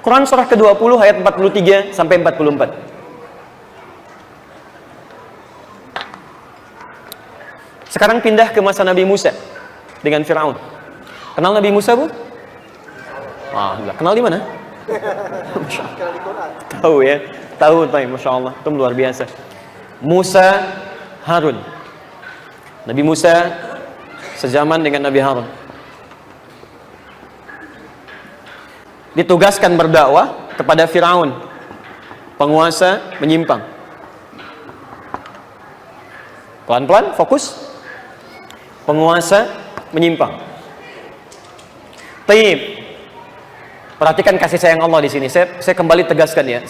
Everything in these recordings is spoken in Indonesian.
Quran surah ke-20 ayat 43 sampai 44. Sekarang pindah ke masa Nabi Musa dengan Fir'aun. Kenal Nabi Musa, Bu? Kenal di mana? Tahu ya, tahu, Masya Allah, itu luar biasa. Musa, Harun. Nabi Musa sezaman dengan Nabi Harun. Ditugaskan berdakwah kepada Fir'aun, penguasa menyimpang. Pelan-pelan, fokus. Penguasa menyimpang. Taib. Perhatikan kasih sayang Allah di sini. Saya kembali tegaskan ya.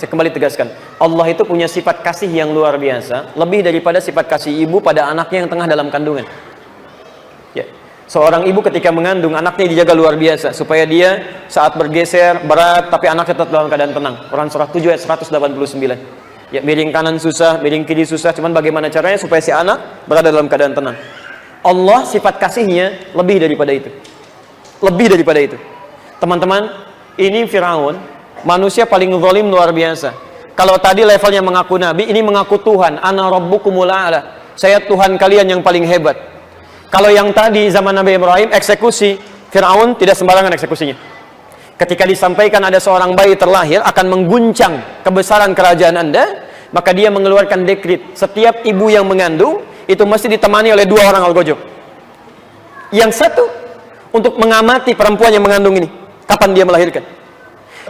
Allah itu punya sifat kasih yang luar biasa, lebih daripada sifat kasih ibu pada anaknya yang tengah dalam kandungan. Ya. Seorang ibu ketika mengandung, anaknya dijaga luar biasa supaya dia saat bergeser berat tapi anaknya tetap dalam keadaan tenang. Quran surah 7 ayat 189. Ya, miring kanan susah, miring kiri susah, cuman bagaimana caranya supaya si anak berada dalam keadaan tenang. Allah sifat kasihnya lebih daripada itu. Lebih daripada itu. Teman-teman, ini Fir'aun, manusia paling zalim luar biasa. Kalau tadi levelnya mengaku nabi, ini mengaku Tuhan. Ana rabbukumul a'la. Saya Tuhan kalian yang paling hebat. Kalau yang tadi zaman Nabi Ibrahim eksekusi, Fir'aun tidak sembarangan eksekusinya. Ketika disampaikan ada seorang bayi terlahir akan mengguncang kebesaran kerajaan Anda, maka dia mengeluarkan dekret. Setiap ibu yang mengandung itu mesti ditemani oleh 2 orang algojo. Yang satu untuk mengamati perempuan yang mengandung ini, kapan dia melahirkan.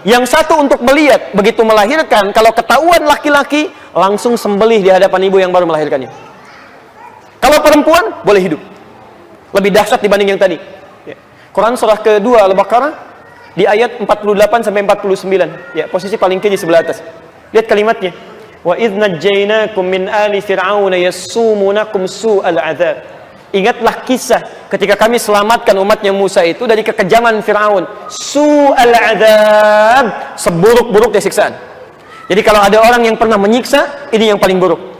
Yang satu untuk melihat begitu melahirkan, kalau ketahuan laki-laki, langsung sembelih di hadapan ibu yang baru melahirkannya. Kalau perempuan, boleh hidup. Lebih dahsyat dibanding yang tadi. Quran surah ke-2 Al-Baqarah di ayat 48 sampai 49. Ya, posisi paling kiri sebelah atas. Lihat kalimatnya. Wa idz najjaynakum min ali fir'auna yassumunakum su'al 'adzab. Ingatlah kisah ketika kami selamatkan umatnya Musa itu dari kekejaman Fir'aun. Su'al 'adzab, seburuk-buruknya siksaan. Jadi kalau ada orang yang pernah menyiksa, ini yang paling buruk.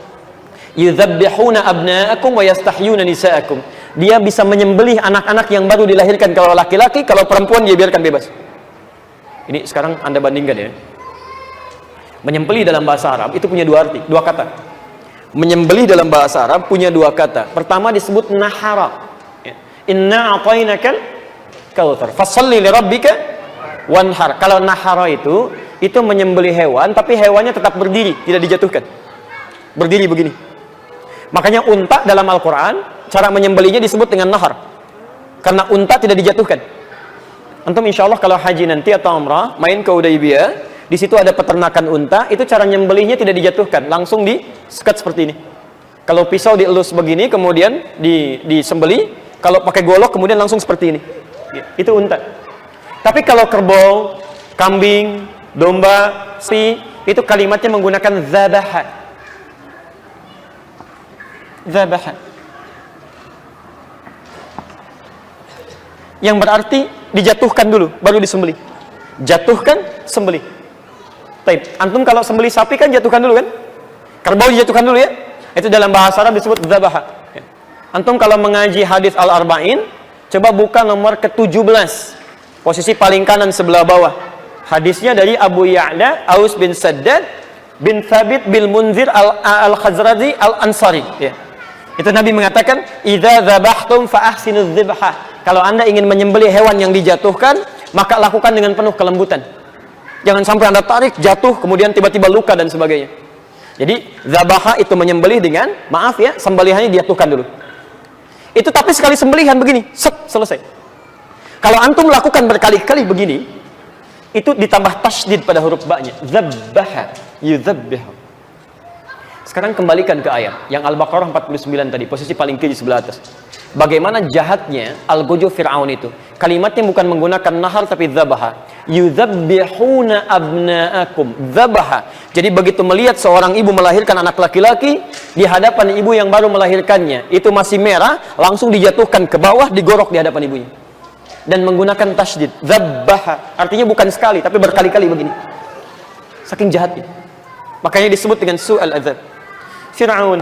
Yudzabbihuna abna'akum wa yastahyuna nisa'akum. Dia bisa menyembelih anak-anak yang baru dilahirkan kalau laki-laki, kalau perempuan dia biarkan bebas. Ini sekarang Anda bandingkan ya. Menyembelih dalam bahasa Arab itu punya 2 arti, 2 kata. Menyembelih dalam bahasa Arab punya 2 kata. Pertama disebut nahara. Inna a'tainakal kautsar. Fasholli li rabbika wanhar. Kalau nahara itu menyembelih hewan, tapi hewannya tetap berdiri, tidak dijatuhkan. Berdiri begini. Makanya unta dalam Al-Quran cara menyembelihnya disebut dengan nahar, karena unta tidak dijatuhkan. Antum insya Allah kalau haji nanti atau umrah main ke Hudaybiyah, di situ ada peternakan unta, itu cara nyembelihnya tidak dijatuhkan, langsung di-sekat seperti ini. Kalau pisau dielus begini, kemudian disembelih. Kalau pakai golok, kemudian langsung seperti ini. Itu unta. Tapi kalau kerbau, kambing, domba, sapi, itu kalimatnya menggunakan zabaha. Zabaha. Yang berarti dijatuhkan dulu, baru disembelih. Jatuhkan, sembelih. Taib. Antum kalau sembelih sapi kan jatuhkan dulu kan? Kerbau dijatuhkan dulu ya? Itu dalam bahasa Arab disebut zabaha. Antum kalau mengaji hadis Al-Arba'in, coba buka nomor ke-17. Posisi paling kanan sebelah bawah. Hadisnya dari Abu Ya'la, Aus bin Saddad, bin Thabit bin Munzir Al-Khazraji Al-Ansari. Ya. Itu Nabi mengatakan, "Idza dzabhtum fa ahsinuz dzibhah." Kalau Anda ingin menyembelih hewan yang dijatuhkan, maka lakukan dengan penuh kelembutan. Jangan sampai Anda tarik, jatuh, kemudian tiba-tiba luka dan sebagainya. Jadi, zabaha itu menyembelih dengan, maaf ya, sembelihannya dijatuhkan dulu. Itu tapi sekali sembelihan begini, selesai. Kalau antum lakukan berkali-kali begini, itu ditambah tasydid pada huruf ba-nya. Zabbaha, yudzabbihu. Sekarang kembalikan ke ayat yang Al-Baqarah 49 tadi, posisi paling kiri sebelah atas. Bagaimana jahatnya algojo Fir'aun itu. Kalimatnya bukan menggunakan nahar tapi zabaha. Yudzabbihuna abna'akum. Zabaha. Jadi begitu melihat seorang ibu melahirkan anak laki-laki di hadapan ibu yang baru melahirkannya, itu masih merah, langsung dijatuhkan ke bawah, digorok di hadapan ibunya. Dan menggunakan tasydid. Zabaha. Artinya bukan sekali tapi berkali-kali begini. Saking jahatnya. Makanya disebut dengan su'al adzab. Fir'aun,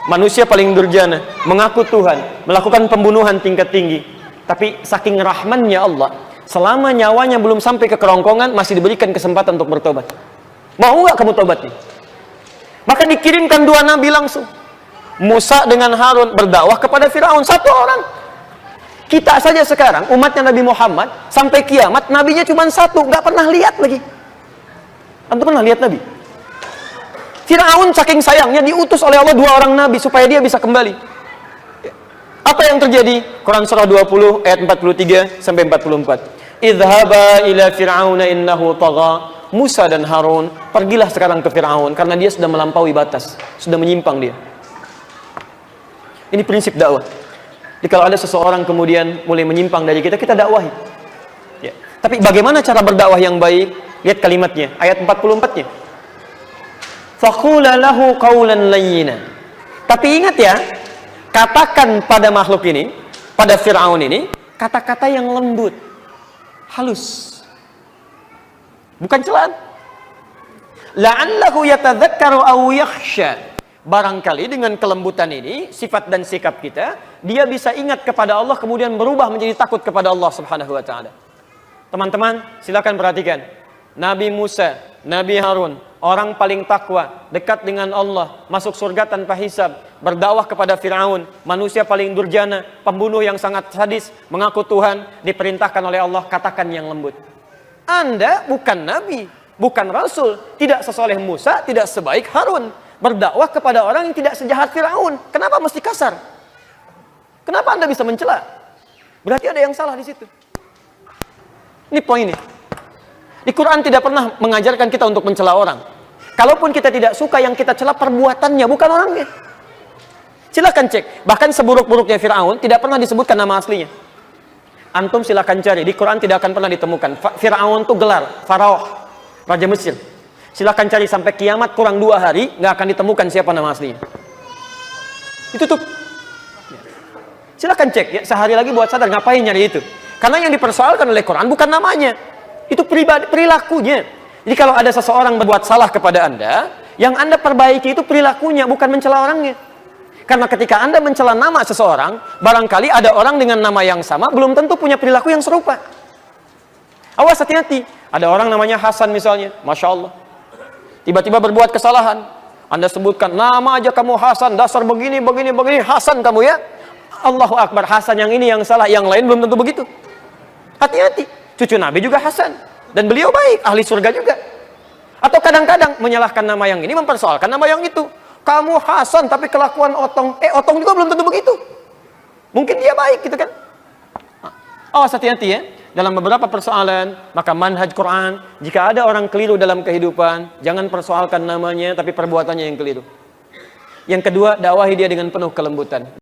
manusia paling durjana, mengaku Tuhan, melakukan pembunuhan tingkat tinggi. Tapi saking rahmannya Allah, selama nyawanya belum sampai ke kerongkongan, masih diberikan kesempatan untuk bertobat. Mau nggak kamu tobat nih? Maka dikirimkan dua nabi langsung. Musa dengan Harun berdakwah kepada Firaun, satu orang. Kita saja sekarang, umatnya Nabi Muhammad, sampai kiamat, nabinya cuma satu, nggak pernah lihat lagi. Antum pernah lihat nabi? Firaun saking sayangnya diutus oleh Allah dua orang nabi supaya dia bisa kembali. Apa yang terjadi? Quran surah 20 ayat 43 sampai 44. Idhaba ila fir'auna innahu tagha. Musa dan Harun, pergilah sekarang ke Firaun karena dia sudah melampaui batas, sudah menyimpang dia. Ini prinsip dakwah. Jadi kalau ada seseorang kemudian mulai menyimpang dari kita, kita dakwahi. Ya. Tapi bagaimana cara berdakwah yang baik? Lihat kalimatnya, ayat 44-nya. Faqula lahu qawlan layyina. Tapi ingat ya, katakan pada makhluk ini, pada Firaun ini, kata-kata yang lembut, halus. Bukan celaan. La'allahu yatadzakkaru aw yakhsha. Barangkali dengan kelembutan ini, sifat dan sikap kita, dia bisa ingat kepada Allah kemudian berubah menjadi takut kepada Allah Subhanahu wa taala. Teman-teman, silakan perhatikan. Nabi Musa, Nabi Harun, orang paling takwa, dekat dengan Allah, masuk surga tanpa hisab, berdakwah kepada Firaun, manusia paling durjana, pembunuh yang sangat sadis, mengaku Tuhan, diperintahkan oleh Allah katakan yang lembut. Anda bukan nabi, bukan rasul, tidak sesoleh Musa, tidak sebaik Harun. Berdakwah kepada orang yang tidak sejahat Firaun. Kenapa mesti kasar? Kenapa Anda bisa mencela? Berarti ada yang salah di situ. Ini poinnya. Di Quran tidak pernah mengajarkan kita untuk mencela orang. Kalaupun kita tidak suka, yang kita cela perbuatannya, bukan orangnya. Silakan cek. Bahkan seburuk-buruknya Firaun tidak pernah disebutkan nama aslinya. Antum silakan cari, di Quran tidak akan pernah ditemukan. Firaun itu gelar, Faraoh, Raja Mesir. Silakan cari sampai kiamat kurang 2 hari, nggak akan ditemukan siapa nama aslinya. Ditutup. Silakan cek, ya, sehari lagi buat sadar, ngapain nyari itu? Karena yang dipersoalkan oleh Quran bukan namanya, itu perilakunya. Jadi kalau ada seseorang berbuat salah kepada Anda, yang Anda perbaiki itu perilakunya, bukan mencela orangnya. Karena ketika Anda mencela nama seseorang, barangkali ada orang dengan nama yang sama, belum tentu punya perilaku yang serupa. Awas, hati-hati. Ada orang namanya Hasan misalnya, Masya Allah. Tiba-tiba berbuat kesalahan. Anda sebutkan, nama aja kamu Hasan, dasar begini, Hasan kamu ya. Allahu Akbar, Hasan yang ini yang salah, yang lain belum tentu begitu. Hati-hati. Cucu Nabi juga Hasan. Dan beliau baik, ahli surga juga. Atau kadang-kadang menyalahkan nama yang ini, mempersoalkan nama yang itu. Kamu Hasan tapi kelakuan Otong, Otong juga belum tentu begitu. Mungkin dia baik gitu kan. Awas, hati-hati ya. Dalam beberapa persoalan, maka manhaj Quran, jika ada orang keliru dalam kehidupan, jangan persoalkan namanya tapi perbuatannya yang keliru. Yang kedua, dakwahi dia dengan penuh kelembutan.